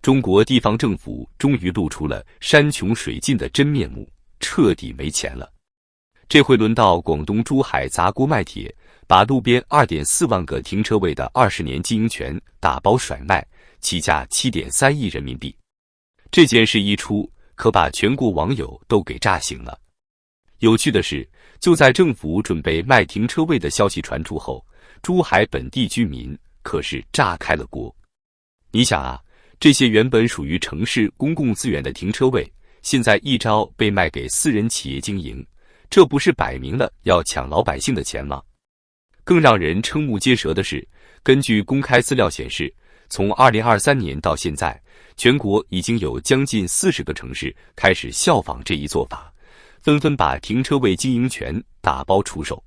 中国地方政府终于露出了山穷水尽的真面目，彻底没钱了。这回轮到广东珠海砸锅卖铁，把路边 2.4 万个停车位的20年经营权打包甩卖，起价 7.3 亿人民币。这件事一出，可把全国网友都给炸醒了。有趣的是，就在政府准备卖停车位的消息传出后，珠海本地居民可是炸开了锅。你想啊，这些原本属于城市公共资源的停车位，现在一朝被卖给私人企业经营，这不是摆明了要抢老百姓的钱吗？更让人瞠目结舌的是，根据公开资料显示，从2023年到现在，全国已经有将近40个城市开始效仿这一做法，纷纷把停车位经营权打包出售。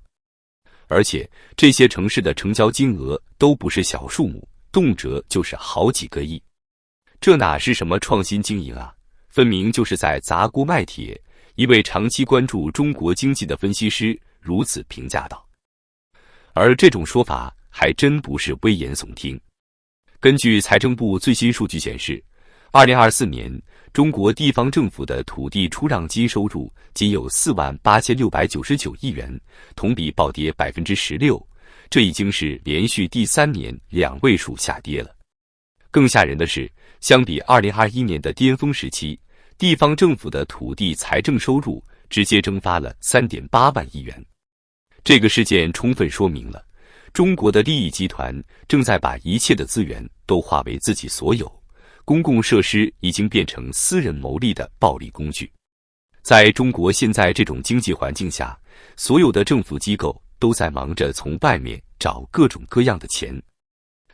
而且这些城市的成交金额都不是小数目，动辄就是好几个亿。这哪是什么创新经营啊，分明就是在砸锅卖铁。一位长期关注中国经济的分析师如此评价道。而这种说法还真不是危言耸听。根据财政部最新数据显示，2024年中国地方政府的土地出让金收入仅有48699亿元，同比暴跌 16%， 这已经是连续第3年2位数下跌了。更吓人的是，相比2021年的巅峰时期，地方政府的土地财政收入直接蒸发了 3.8 万亿元。这个事件充分说明了，中国的利益集团正在把一切的资源都化为自己所有，公共设施已经变成私人牟利的暴利工具。在中国现在这种经济环境下，所有的政府机构都在忙着从外面找各种各样的钱，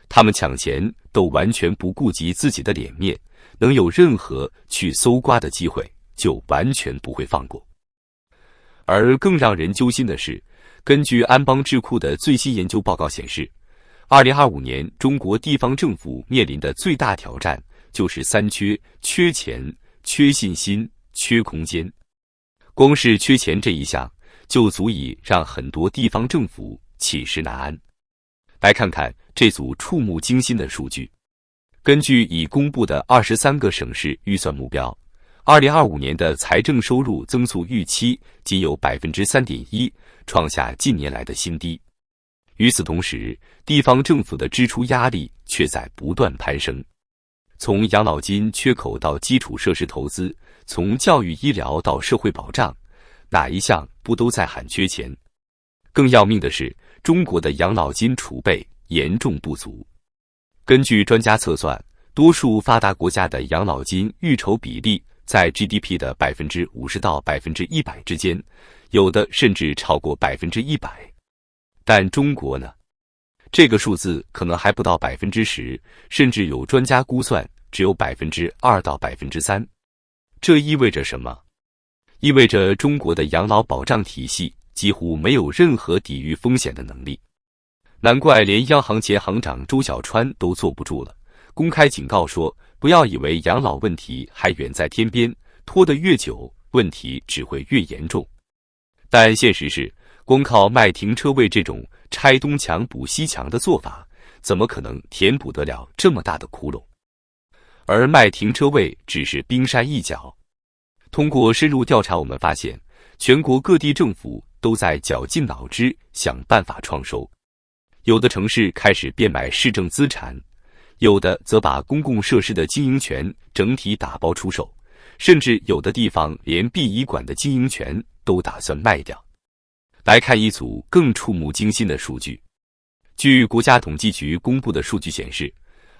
他们抢钱都完全不顾及自己的脸面，能有任何去搜刮的机会，就完全不会放过。而更让人揪心的是，根据安邦智库的最新研究报告显示，2025年中国地方政府面临的最大挑战就是3缺：缺钱、缺信心、缺空间。光是缺钱这一项，就足以让很多地方政府寝食难安。来看看这组触目惊心的数据。根据已公布的23个省市预算目标，2025年的财政收入增速预期仅有 3.1%， 创下近年来的新低。与此同时，地方政府的支出压力却在不断攀升。从养老金缺口到基础设施投资，从教育医疗到社会保障，哪一项不都在喊缺钱？更要命的是，中国的养老金储备严重不足。根据专家测算，多数发达国家的养老金预筹比例在 GDP 的 50% 到 100% 之间，有的甚至超过 100%。但中国呢？这个数字可能还不到 10%， 甚至有专家估算只有 2% 到 3%。这意味着什么？意味着中国的养老保障体系几乎没有任何抵御风险的能力。难怪连央行前行长周小川都坐不住了，公开警告说，不要以为养老问题还远在天边，拖得越久，问题只会越严重。但现实是，光靠卖停车位这种拆东墙补西墙的做法，怎么可能填补得了这么大的窟窿？而卖停车位只是冰山一角。通过深入调查，我们发现，全国各地政府都在绞尽脑汁想办法创收。有的城市开始变卖市政资产，有的则把公共设施的经营权整体打包出售，甚至有的地方连殡仪馆的经营权都打算卖掉。来看一组更触目惊心的数据。据国家统计局公布的数据显示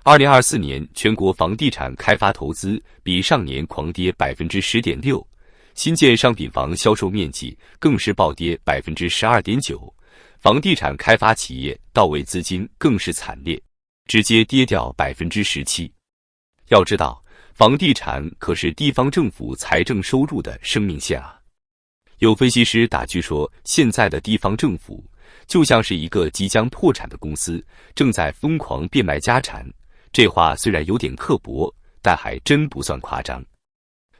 ，2024年全国房地产开发投资比上年狂跌 10.6%， 新建商品房销售面积更是暴跌 12.9%， 房地产开发企业到位资金更是惨烈，直接跌掉 17%。 要知道，房地产可是地方政府财政收入的生命线啊。有分析师打趣说，现在的地方政府就像是一个即将破产的公司，正在疯狂变卖家产。这话虽然有点刻薄，但还真不算夸张。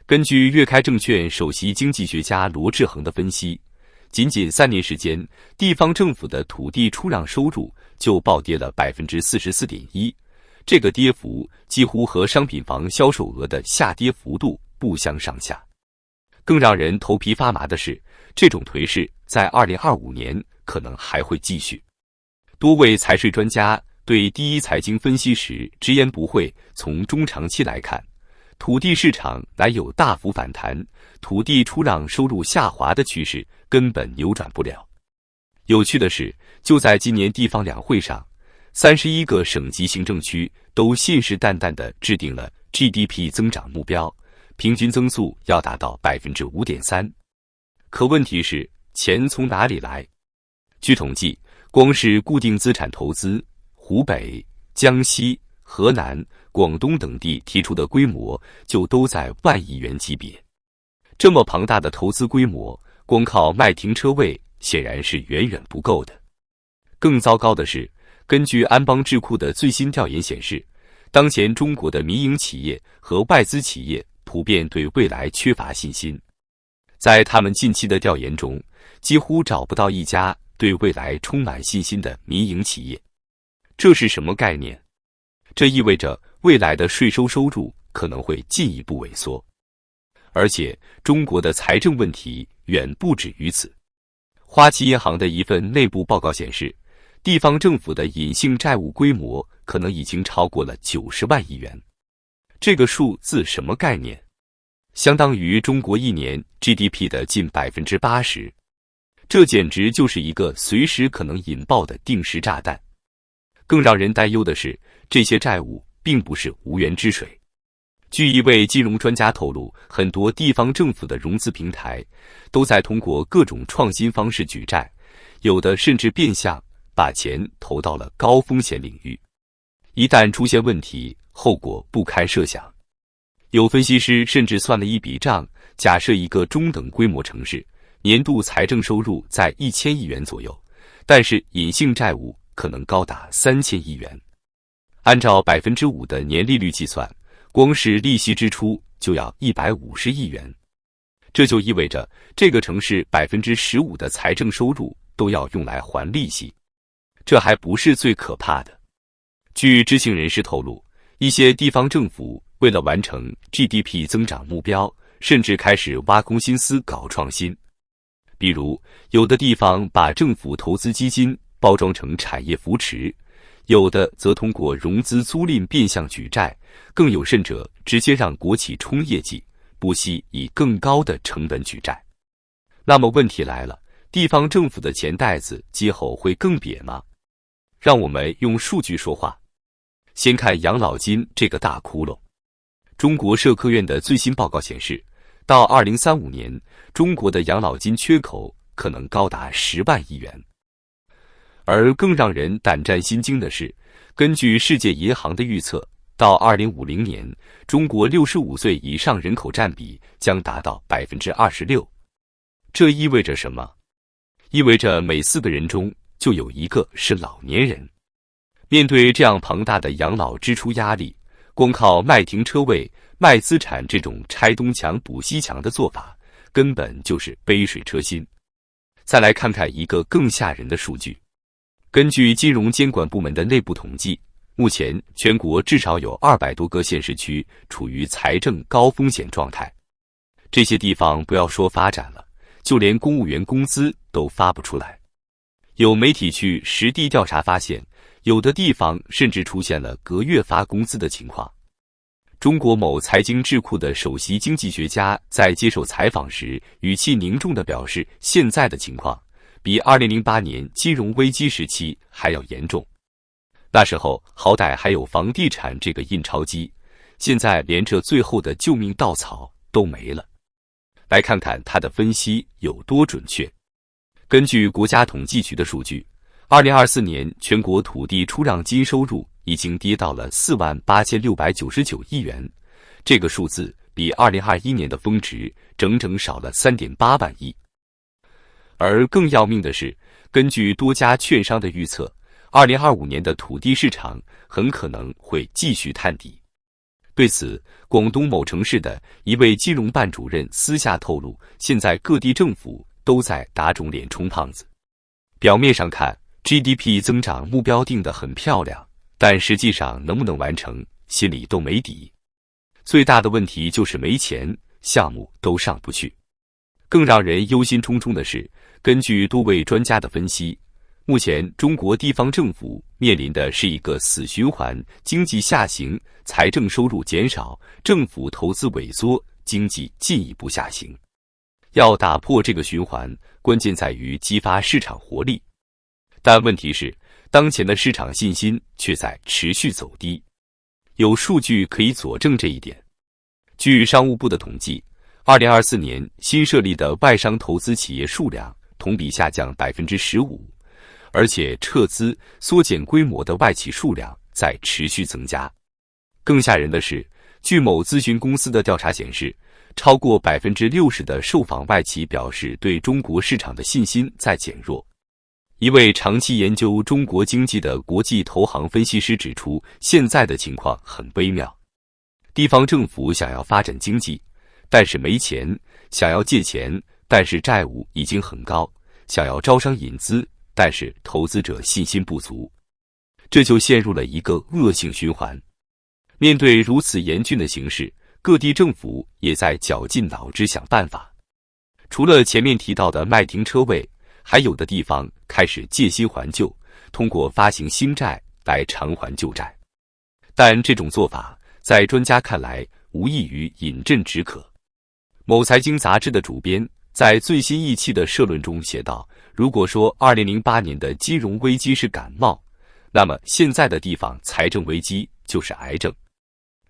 根据粤开证券首席经济学家罗志恒的分析，仅仅3年时间，地方政府的土地出让收入就暴跌了 44.1%，这个跌幅几乎和商品房销售额的下跌幅度不相上下。更让人头皮发麻的是，这种颓势在2025年可能还会继续。多位财税专家对第一财经分析时直言不讳，从中长期来看，土地市场乃有大幅反弹，土地出让收入下滑的趋势根本扭转不了。有趣的是，就在今年地方两会上，31个省级行政区都信誓旦旦地制定了 GDP 增长目标，平均增速要达到 5.3%。可问题是，钱从哪里来？据统计，光是固定资产投资，湖北、江西、河南、广东等地提出的规模就都在万亿元级别。这么庞大的投资规模，光靠卖停车位显然是远远不够的。更糟糕的是，根据安邦智库的最新调研显示，当前中国的民营企业和外资企业普遍对未来缺乏信心。在他们近期的调研中，几乎找不到一家对未来充满信心的民营企业。这是什么概念？这意味着未来的税收收入可能会进一步萎缩。而且，中国的财政问题远不止于此。花旗银行的一份内部报告显示，地方政府的隐性债务规模可能已经超过了90万亿元。这个数字什么概念？相当于中国一年 GDP 的近 80%。这简直就是一个随时可能引爆的定时炸弹。更让人担忧的是，这些债务并不是无源之水。据一位金融专家透露，很多地方政府的融资平台都在通过各种创新方式举债，有的甚至变相把钱投到了高风险领域。一旦出现问题，后果不堪设想。有分析师甚至算了一笔账，假设一个中等规模城市年度财政收入在1000亿元左右，但是隐性债务可能高达3000亿元。按照 5% 的年利率计算，光是利息支出就要150亿元。这就意味着这个城市 15% 的财政收入都要用来还利息。这还不是最可怕的。据知情人士透露，一些地方政府为了完成 GDP 增长目标，甚至开始挖空心思搞创新。比如，有的地方把政府投资基金包装成产业扶持，有的则通过融资租赁变相举债，更有甚者直接让国企冲业绩，不惜以更高的成本举债。那么问题来了，地方政府的钱袋子今后会更瘪吗？让我们用数据说话。先看养老金这个大窟窿。中国社科院的最新报告显示，到2035年，中国的养老金缺口可能高达10万亿元。而更让人胆战心惊的是，根据世界银行的预测，到2050年，中国65岁以上人口占比将达到 26%。这意味着什么？意味着每4个人中就有1个是老年人。面对这样庞大的养老支出压力，光靠卖停车位、卖资产这种拆东墙补西墙的做法，根本就是杯水车薪。再来看看一个更吓人的数据。根据金融监管部门的内部统计，目前全国至少有200多个县市区处于财政高风险状态。这些地方不要说发展了，就连公务员工资都发不出来。有媒体去实地调查发现，有的地方甚至出现了隔月发工资的情况。中国某财经智库的首席经济学家在接受采访时，语气凝重地表示，现在的情况比2008年金融危机时期还要严重。那时候好歹还有房地产这个印钞机，现在连这最后的救命稻草都没了。来看看他的分析有多准确。根据国家统计局的数据，2024年全国土地出让金收入已经跌到了48699亿元，这个数字比2021年的峰值整整少了3.8万亿。而更要命的是，根据多家券商的预测，2025年的土地市场很可能会继续探底。对此，广东某城市的一位金融办主任私下透露，现在各地政府都在打肿脸充胖子。表面上看，GDP 增长目标定得很漂亮，但实际上能不能完成，心里都没底。最大的问题就是没钱，项目都上不去。更让人忧心忡忡的是，根据多位专家的分析，目前中国地方政府面临的是一个死循环：经济下行，财政收入减少，政府投资萎缩，经济进一步下行。要打破这个循环，关键在于激发市场活力。但问题是，当前的市场信心却在持续走低。有数据可以佐证这一点。据商务部的统计，2024年新设立的外商投资企业数量同比下降 15%， 而且撤资、缩减规模的外企数量在持续增加。更吓人的是，据某咨询公司的调查显示，超过 60% 的受访外企表示对中国市场的信心在减弱。一位长期研究中国经济的国际投行分析师指出，现在的情况很微妙。地方政府想要发展经济，但是没钱；想要借钱，但是债务已经很高；想要招商引资，但是投资者信心不足。这就陷入了一个恶性循环。面对如此严峻的形势，各地政府也在绞尽脑汁想办法。除了前面提到的卖停车位，还有的地方开始借新还旧，通过发行新债来偿还旧债。但这种做法在专家看来无异于饮鸩止渴。某财经杂志的主编在最新一期的社论中写道，如果说2008年的金融危机是感冒，那么现在的地方财政危机就是癌症。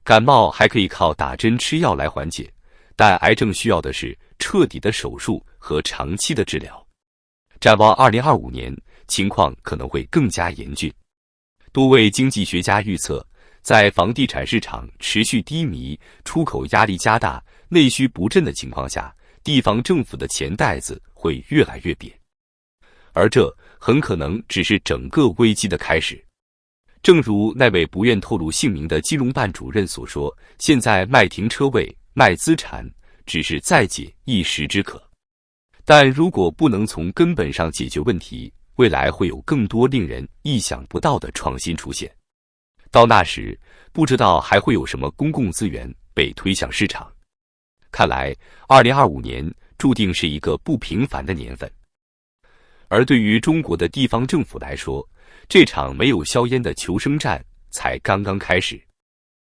感冒还可以靠打针吃药来缓解，但癌症需要的是彻底的手术和长期的治疗。展望2025年，情况可能会更加严峻。多位经济学家预测，在房地产市场持续低迷、出口压力加大、内需不振的情况下，地方政府的钱袋子会越来越瘪，而这很可能只是整个危机的开始。正如那位不愿透露姓名的金融办主任所说，现在卖停车位、卖资产，只是再解一时之渴。但如果不能从根本上解决问题，未来会有更多令人意想不到的创新出现。到那时，不知道还会有什么公共资源被推向市场。看来2025年注定是一个不平凡的年份。而对于中国的地方政府来说，这场没有硝烟的求生战才刚刚开始。